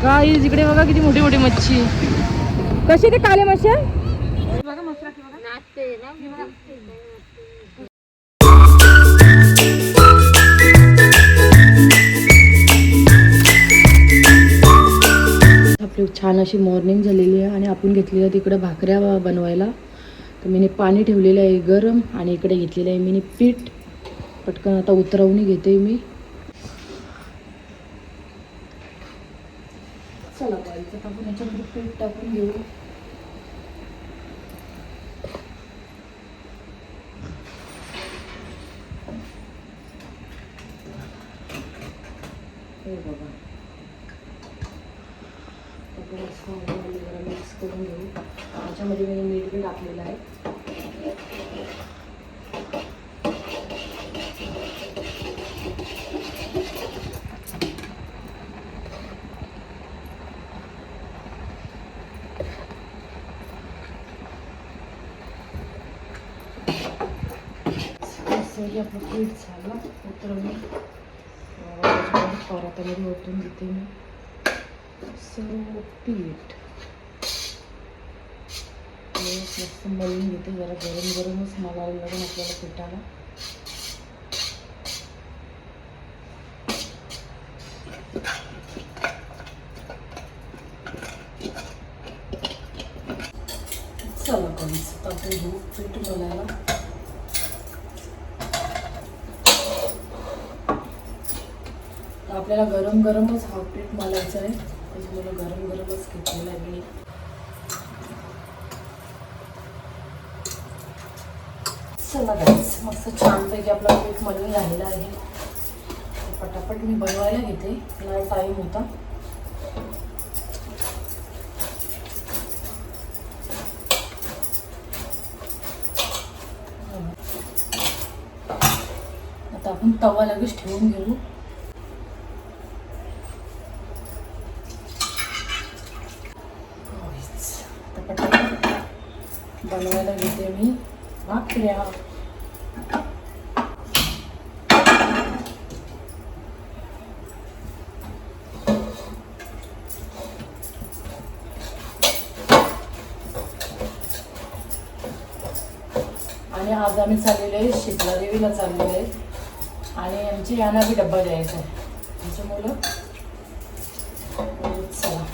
काय इकडे बघा किती मोठी मोठी मच्छी. कशी ते काले मासे आपली छान अशी मॉर्निंग झालेली आहे आणि आपण घेतलेल्या तिकडे भाकऱ्या बनवायला. तर मी पाणी ठेवलेलं आहे गरम आणि इकडे घेतलेलं आहे मी पीठ. पटकन आता उतरवून घेते मी. चला पाहिजे आपण याच्यामध्ये पीठ टाकून घेऊ. हे बघा मिक्स करून घेऊ. त्याच्यामध्ये मी मीठ बी टाकलेलं आहे. आपलं पीठ झालं उतरवून परातामध्ये ओतून घेते मी सर्व पीठ. मस्त मळून घेते. जरा गरम गरमच मळायला लागेल आपल्याला पिठाला. चला कधीच आपण घेऊ पीठ मळायला. आपल्याला गरम गरमच हा पीठ मळायचं आहे. त्याच्यामुळे गरम गरमच घेतलेलं आहे मी. चला गाईस मस्त छानपैकी आपलं पीठ मळून राहिलं आहे. पटापट मी बनवायला घेते. मला टाईम होता. आता आपण तवा लगेच ठेवून घेऊ. बनवायला घेते मी भाकऱ्या. आणि आज आम्ही चाललेलो आहे शीतला देवीला चाललेलो आहे आणि आमची यांना बी डब्बा द्यायचा आहे. त्याच्यामुळं चला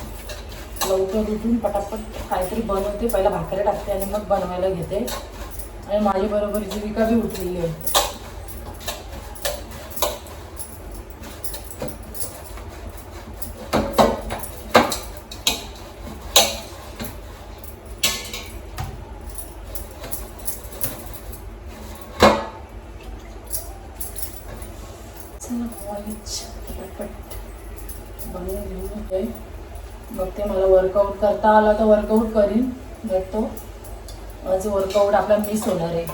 लवकर उठून पटापट काहीतरी बनवते. पहिला भाकऱ्या टाकते आणि मग बनवायला घेते. आणि माझी बरोबर जीविका बी उठलेली आहे. चला पटापट बनवून घेऊन मग ते मला वर्कआउट करता आला तर वर्कआउट करीन. भेटतो माझं वर्कआउट आपला मिस होणार आहे.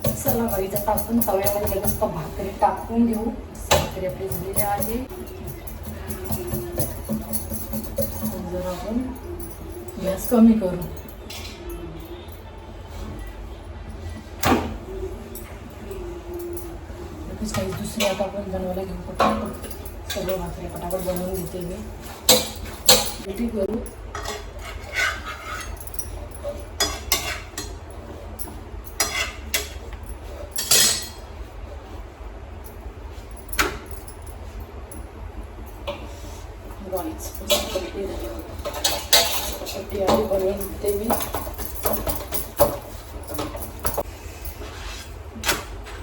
चला बाई आता आपण तव्यामध्ये लगेच भाकरी टाकून घेऊ. भाकरी आपली झालेली आहे. जर आपण गॅस कमी करू. काही दुसरी आता आपण बनवायला घेऊ. पटापट सगळं भाकरी पटापट बनवून घेते मी. किती करू पट्टी आधी बनवून घेते मी.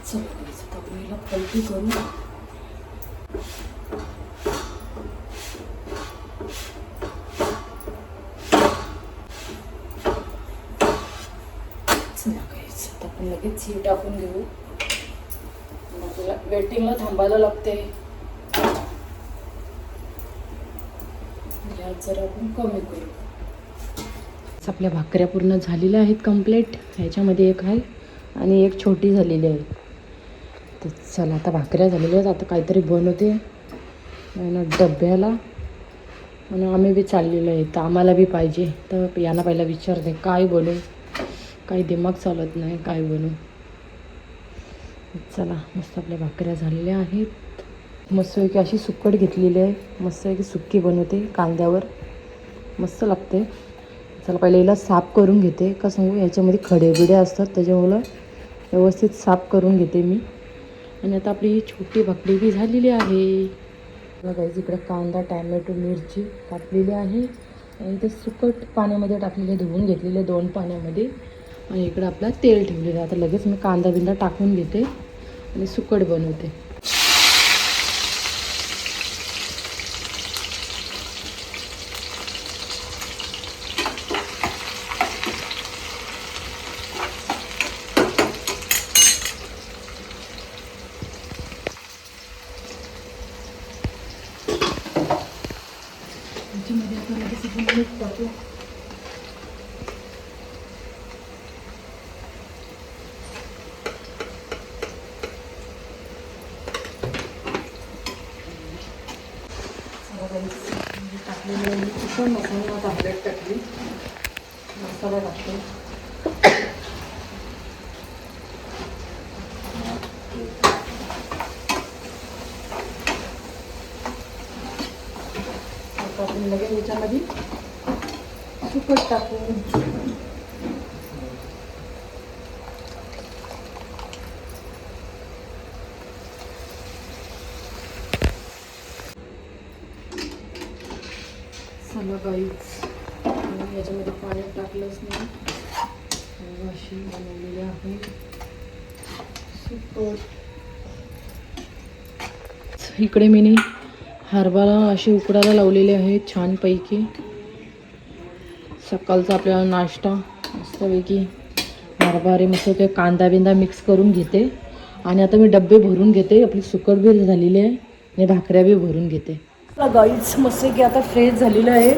चला पहिला पलटी करू. आपण लगेच ही टाकून घेऊ. आपल्याला वेटिंगला थांबायला लागते. जरा आपण कमी करू. आपल्या भाकऱ्या पूर्ण झालेल्या आहेत कंप्लीट. ह्याच्यामध्ये एक आहे आणि एक छोटी झालेली आहे. तर चला आता भाकऱ्या झालेल्या आहेत. आता काहीतरी बनवते डब्याला. म्हणून आम्ही बी चाललेलो आहे. तर आम्हाला बी पाहिजे. तर यांना पहिला विचारते काय बनवू, काही दिमाग चालत नाही काय बनवू. चला मस्त आपल्या भाकऱ्या झालेल्या आहेत. मस्तपैकी अशी सुक्कट घेतलेली आहे. मस्तपैकी सुक्की बनवते कांद्यावर, मस्त लागते. चला पहिले हिला साफ करून घेते. का सांगू, याच्यामध्ये खडे बिडे असतात त्याच्यामुळं व्यवस्थित साफ करून घेते मी. आणि आता आपली ही छोटी भाकरी बी झालेली आहे. बघा इकडे कांदा, टॅमॅटो, मिरची कापलेली आहे. आणि ते सुकट पाण्यामध्ये टाकलेले, धुवून घेतलेले 2 पाण्यामध्ये. आणि इकडं आपलं तेल ठेवलेलं. आता लगेच मी कांदा बिंदा टाकून घेते आणि सुकट बनवते. त्याच्यामध्ये आता लगेच आपण मीठ टाकू. टाकलेले चिकन मसाला टाकलेट टाकली, मसाला टाकते. आता आपण लगेच याच्यामध्ये सुकट टाकू. चला गाईच, याच्यामध्ये पाणी टाकलंच नाही. अशी बनवलेली आहे सुकट. इकडे मी हरभरा असे उकडायला लावलेले आहेत छानपैकी. सकाळचा आपल्याला नाश्ता मस्तपैकी हरभरे मस्त ते कांदा बिंदा मिक्स करून घेते. आणि आता मी डब्बे भरून घेते. आपली सुकट बी झालेली आहे आणि भाकऱ्या बी भरून घेते. गाईच मस्त की आता फ्रेश झालेलं आहे.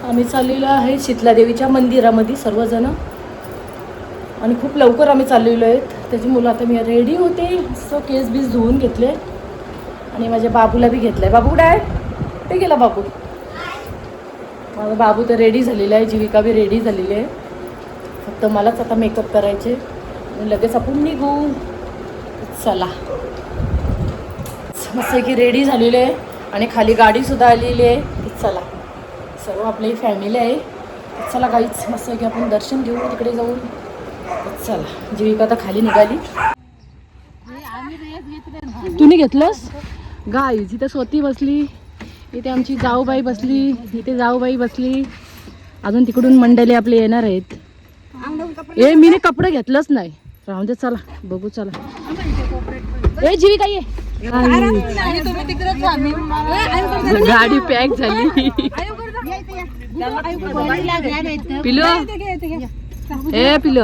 आम्ही चाललेलो आहे शीतलादेवीच्या मंदिरामध्ये सर्वजण. आणि खूप लवकर आम्ही चाललेलो आहेत. त्याची मुलं आता मी रेडी होते. मस्त केस बीस धुवून घेतले आणि माझ्या बाबूला बी घेतलं आहे. बाबू कुठे आहे? ते गेला बाबू. माझा बाबू तर रेडी झालेला आहे. जीविका बी रेडी झालेली आहे. फक्त मलाच आता मेकअप करायचे आणि लगेच आपण निघू. चला मस्त की रेडी झालेली आहे आणि खाली गाडीसुद्धा आलेली आहे. चला सर्व आपली फॅमिली आहे. चला काहीच मस्त की आपण दर्शन घेऊ तिकडे जाऊन. चला जीविका तर खाली निघाली. तुम्ही घेतलंस गाईज? इथे स्वती बसली, इथे आमची जाऊबाई बसली, इथे जाऊबाई बसली. अजून तिकडून मंडळी आपले येणार आहेत. ए मी कपडे घेतलंच नाही. राहून दे, चला बघू. चला ए जीविका ये. गाडी पॅक झाली. पिलो ए पिलो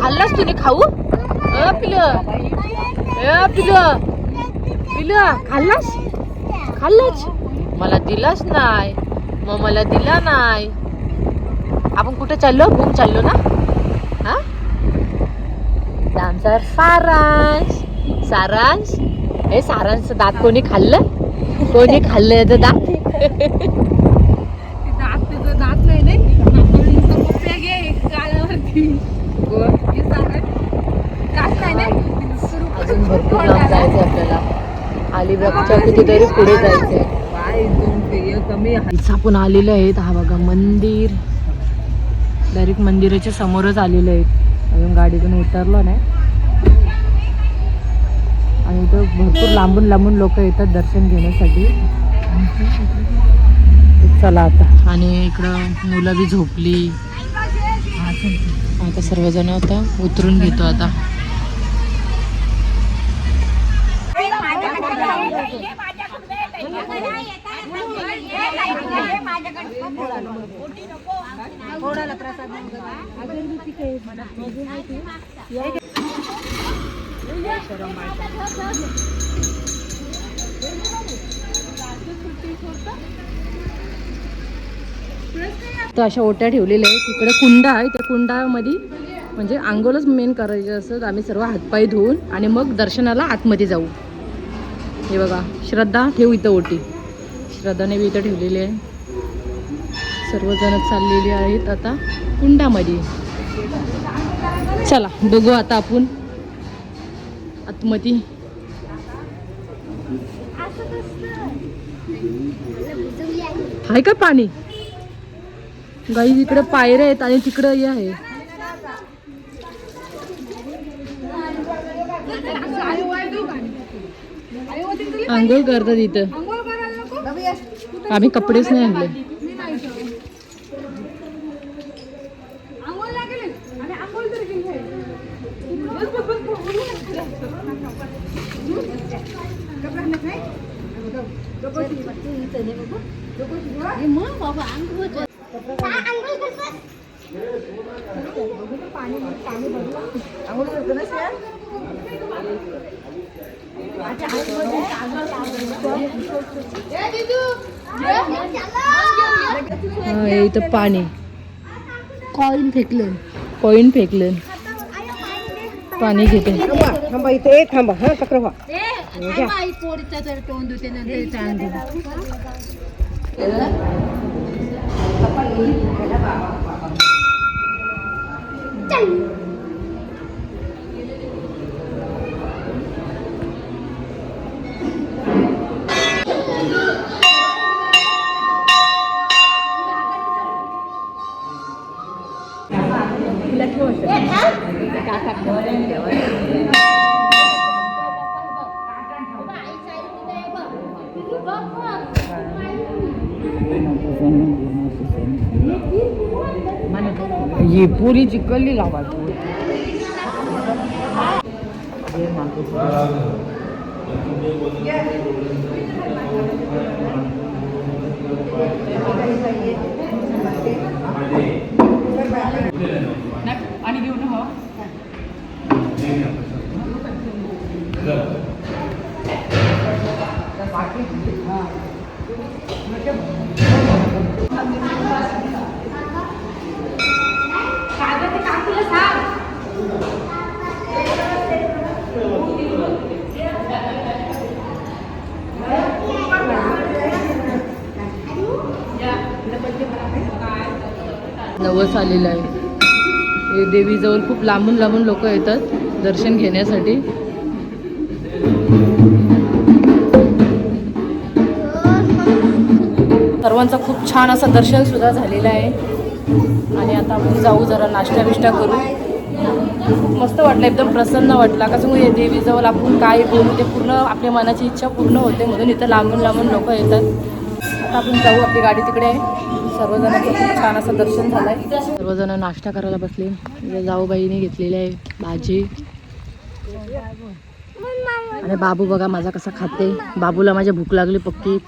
खाल्लास तुम्ही खाऊ? पिलो पिलो पिलो खाल्लास? खाल्लाच? मला दिलाच नाही. मग मला दिला नाही. आपण कुठे चाललो? घूम चाललो ना. हा आमचा सारांश. सारांश हे सारांशचं दात कोणी खाल्लं? कोणी खाल्लं याचं दात? दात नाही अजून भरपूर लांब जायचं आपल्याला. अलिबागच्या कितीतरी पुढे जायचंय. इथं आपण आलेलो आहेत. हा बघा मंदिर. डायरेक्ट मंदिराच्या समोरच आलेले आहेत. अजून गाडीतून उतरलो नाही. आणि इथं भरपूर लांबून लांबून लोक येतात दर्शन घेण्यासाठी. चला आता. आणि इकडं मुलं बी झोपली. आता सर्वजण आता उतरून घेतो. आता तर अशा ओट्या ठेवलेल्या आहेत. तिकडे कुंड आहे. त्या कुंडामध्ये म्हणजे आंघोळच मेन करायचं असं. आम्ही सर्व हातपाय धुवून आणि मग दर्शनाला आतमध्ये जाऊ. हे बघा, श्रद्धा ठेव इथं ओटी. श्रद्धाने बी इथं ठेवलेली आहे. सर्वजण चाललेली आहेत आता कुंडामध्ये. चला बघू आता आपण आतमध्ये. आहे का पाणी? गाई इकडे पायऱ्या आहेत आणि तिकडं हे आहे. आंघोळ करतात इथं. आम्ही कपडेच नाही आणले. इथं पाणी. कॉईन फेकलं. पाणी घेते. थांबा इथे थांबा. हा चक्र व्हा. ही पुरी चिकल्ली लावायची. आणि घेऊन हो. नवस आलेलं आहे. हे देवीजवळ खूप लांबून लांबून लोक येतात दर्शन घेण्यासाठी. सर्वांचं खूप छान असं दर्शन सुद्धा झालेलं आहे. आणि आता आपण जाऊ जरा नाश्ता बिष्टा करू. मस्त वाटलं, एकदम प्रसन्न वाटलं. कसं मग देवीजवळ आपण काय बोलू ते पूर्ण आपल्या मनाची इच्छा पूर्ण होते. म्हणून इथं लांबून लांबून लोक येतात. आता आपण जाऊ, आपली गाडी तिकडे आहे. सर्वजणांचं खूप छान असं दर्शन झालं आहे. सर्वजण नाश्ता करायला बसले. जाऊबाईने घेतलेली आहे भाजी. आणि बाबू बघा माझा कसा खाते. बाबूला माझ्या भूक लागली पक्कीच.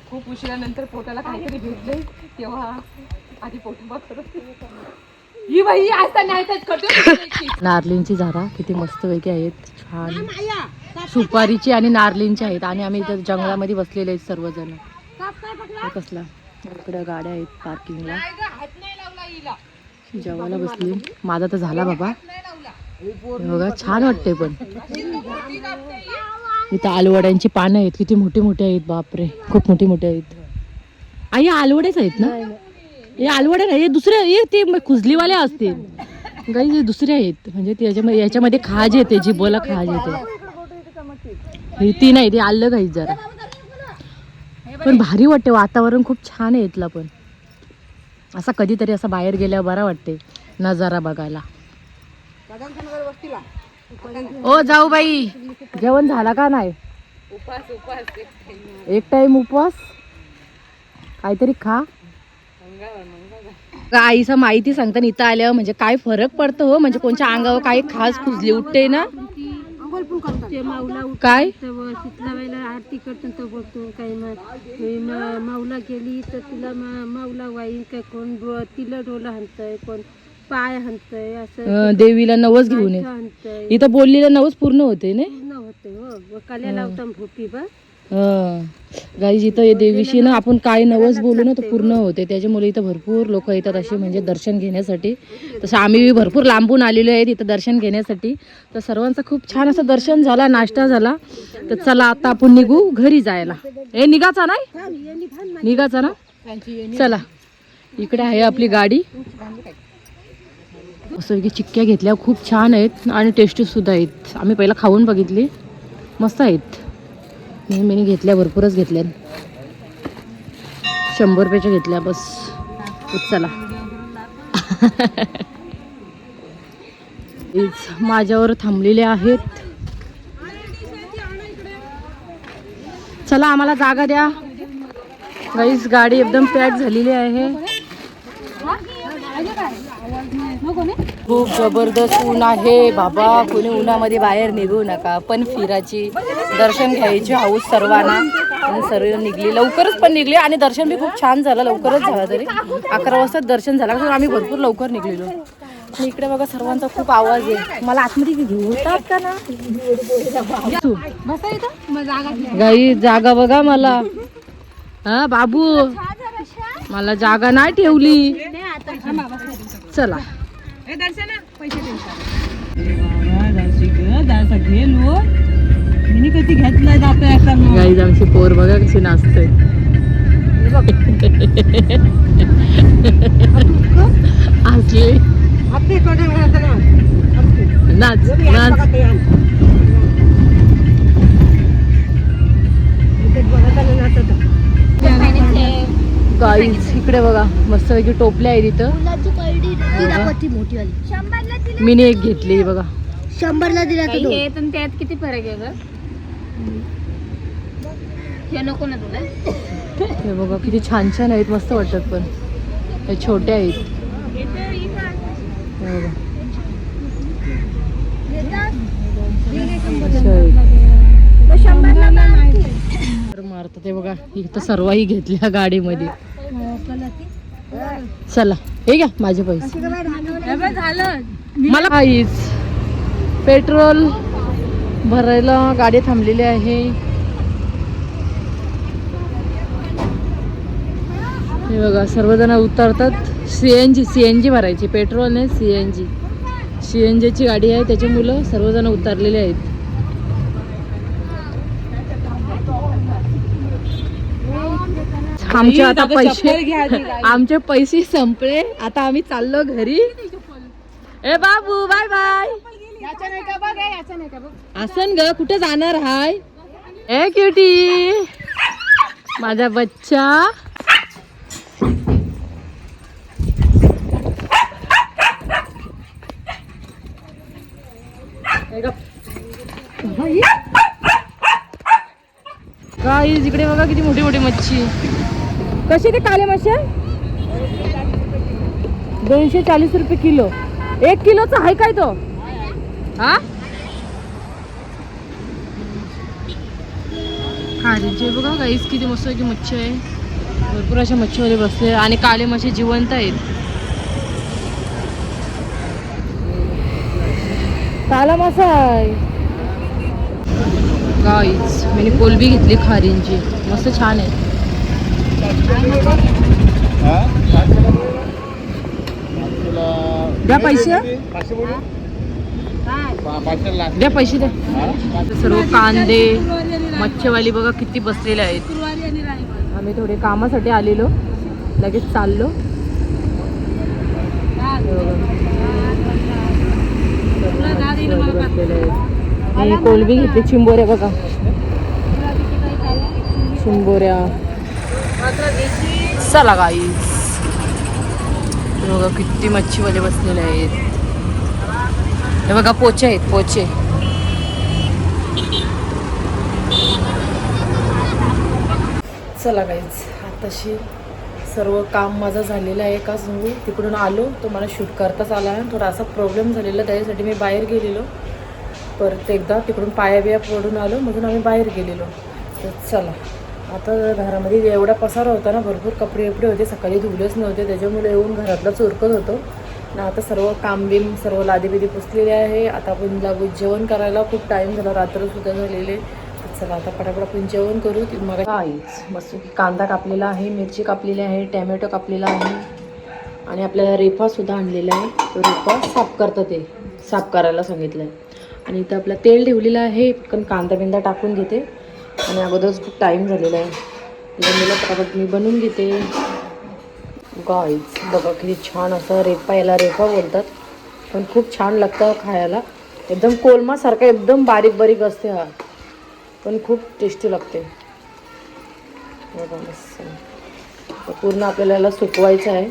खूप उशिरानंतर पोटाला काहीतरी भेटले तेव्हा आधी पोट करत. ही बाई आता नाही. नारळींची झाडा किती मस्त पैकी आहेत. छान सुपारीची आणि नारळींची आहेत. आणि आम्ही इथं जंगलामध्ये बसलेले आहेत सर्वजण. कसला इकडे गाड्या आहेत पार्किंगला. जेवायला बसली. माझा तर झाला बाबा. बघा छान वाटते. पण इथं आलवड्यांची पानं आहेत. किती मोठी मोठी आहेत. बापरे खूप मोठी मोठी आहेत. आई आलवडेच आहेत ना? हे आलवडे नाही, हे दुसरे. हे ते खुजलीवाले असतील गाई. हे दुसरे आहेत. म्हणजे याच्यामध्ये खाज येते, जिभोला खाज येते. ती नाही, ती आलं काही जरा. पण भारी वाटते. वातावरण खूप छान आहे इथला. पण असा कधीतरी असा बाहेर गेल्यावर बरा वाटते नजारा बघायला. ओ जाऊ बाई, जेवण झाला का नाही? एक टाइम उपवास. काहीतरी खा. आईचा माहिती सांगता इथं आल्यावर म्हणजे काय फरक पडतो हो. म्हणजे कोणत्या अंगावर काही खास खुजली उठते ना. काय आरती करतो बोलतो काही माऊला गेली तर तिला माऊला वाईन काय कोण तिला डोला हाणतंय, कोण पाय हाणतंय. असं देवीला नवस घेऊन ये. इथं बोललेलं नवस पूर्ण होते ना. लागते हो काल्या लावता भोपी बा गाईज इथं हे देवीशी ना आपण काय नवस बोलू ना तर पूर्ण होते. त्याच्यामुळे इथं भरपूर लोक येतात असे म्हणजे दर्शन घेण्यासाठी. तसं आम्ही भरपूर लांबून आलेलो आहेत इथं दर्शन घेण्यासाठी. तर सर्वांचं खूप छान असं दर्शन झाला, नाश्ता झाला. तर चला आता आपण निघू घरी जायला. हे निघाचा नाही, निघाचा ना. चला इकडे आहे आपली गाडी. असं की चिक्क्या घेतल्या खूप छान आहेत आणि टेस्टी सुद्धा आहेत. आम्ही पहिला खाऊन बघितली, मस्त आहेत. मी घेतल्या, भरपूरच घेतल्या. 100 रुपयाच्या घेतल्या बस. चला माझ्यावर थांबलेले आहेत. चला आम्हाला जागा द्या. गाईस गाडी एकदम पॅक झालेली आहे. खूप जबरदस्त ऊन आहे बाबा. कोणी उन्हामध्ये बाहेर निघू नका. पण फिरायची, दर्शन घ्यायची हौस सर्वांना. आणि सर्व निघली, लवकरच पण निघले आणि दर्शन बी खूप छान झालं. लवकरच झालं, तरी 11 वाजता दर्शन झालं कारण आम्ही भरपूर लवकर निघलेलो. आणि इकडे बघा सर्वांचा खूप आवाज आहे. मला आतमध्ये घेऊतात का ना गाई जागा बघा मला. हा बाबू मला जागा नाही ठेवली. चला गाईज आमची पोर बघा कशी नाचते. असले नाच नाच. गाईज इकडे बघा मस्तपैकी टोपल्या आहेत इथं. मीने एक घेतली बघा, 100ला दिला तर त्यात किती फरक आहे ग? हे नको ना तुला. हे बघा किती छान छान आहेत, मस्त वाटतात. पण हे छोटे आहेत. हे बघा मारतात. ते बघा इथं सर्वही घेतल्या गाडीमध्ये. चला हे घ्या माझे पैसे. मला काहीच पेट्रोल भरायला गाडी थांबलेली आहे. हे बघा सर्वजण उतरतात. सीएनजी भरायची, पेट्रोल नाही सीएनजीची गाडी आहे. त्याची मुलं सर्वजण उतरलेले आहेत. आमचे आता आमचे पैसे संपले. आता आम्ही चाललो घरी. ए बाबू बाय बाय. असं ग कुठे जाणार हाय? ए क्युटी माझा बच्चा. गाईज इकडे बघा किती मोठी मोठी मच्छी. कशी ते काले मासे? 240 रुपये किलो. 1 किलोचा आहे काय तो? हा खारीचे बघा गाईज किती मस्त की मच्छी आहे. भरपूर अशा मच्छीमध्ये बसले आणि काले मासे जिवंत आहेत. काला मासा आहे गाईज. मी कोलबी घेतली खारींची, मस्त छान आहे. द्या पैसे, द्या पैसे द्या. सर्व कांदे मच्छीवाली बघा किती बसलेले आहेत. आम्ही थोडे कामासाठी आलेलो, लगेच चाललो. मी कोलबी घेतली. चिंबोऱ्या बघा, चिंबोऱ्या. चला गाईस हे बघा किती मच्छीवाले बसलेले आहेत. हे बघा पोचे आहेत, पोचे. चला गाईज आताशी सर्व काम माझं झालेलं आहे. का सांगू, तिकडून आलो तो मला शूट करताच आला आहे. थोडासा प्रॉब्लेम झालेला, त्याच्यासाठी मी बाहेर गेलेलो. परत एकदा तिकडून पाया बिया पडून आलो, म्हणून आम्ही बाहेर गेलेलो. तर चला आता घरामध्ये एवढा पसारा होता ना, भरपूर कपडे होते, सकाळी धुवलेच नव्हते. त्याच्यामुळे येऊन घरातला चोरकत होतो. ना आता सर्व कामबिम सर्व लादीबिदी पुसलेले आहे. आता आपण लागू जेवण करायला. खूप टाईम झाला, रात्रसुद्धा झालेले. चला आता पटापट आपण जेवण करू. मग काहीच मस्त कांदा कापलेला आहे, मिरची कापलेली आहे, टॅमॅटो कापलेला आहे आणि आपल्याला रेफासुद्धा आणलेला आहे. तो रेफा साफ करतात, ते साफ करायला सांगितलं आहे. आणि इथं आपलं तेल ठेवलेलं आहे. पण कांदा बिंदा टाकून घेते आणि अगोदरच खूप टाईम झालेला आहे. मला पटापट मी बनवून घेते. गाईज बघा किती छान असं रेफा, याला रेफा बोलतात, पण खूप छान लागतं खायला. एकदम कोलमासारखा एकदम बारीक बारीक असते हा, पण खूप टेस्टी लागते. बघा मस्त. तर पूर्ण आपल्याला याला सुकवायचं आहे.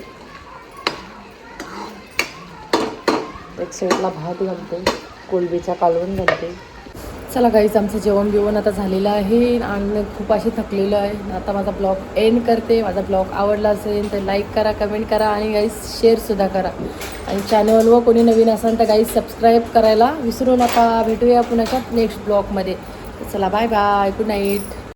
एक साईडला भात घालते, कोलबीचा कालवण घालते. चला गाईज आमचं जेवण बिवण आता झालेलं आहे आणि खूप अशी थकलेलं आहे. आता माझा ब्लॉग एंड करते. माझा ब्लॉग आवडला असेल तर लाईक करा, कमेंट करा आणि गाईज शेअरसुद्धा करा. आणि चॅनलवर कोणी नवीन असाल तर गाईज सबस्क्राईब करायला विसरू नका. भेटूया पुन्हा नेक्स्ट ब्लॉगमध्ये. चला बाय बाय, गुड नाईट.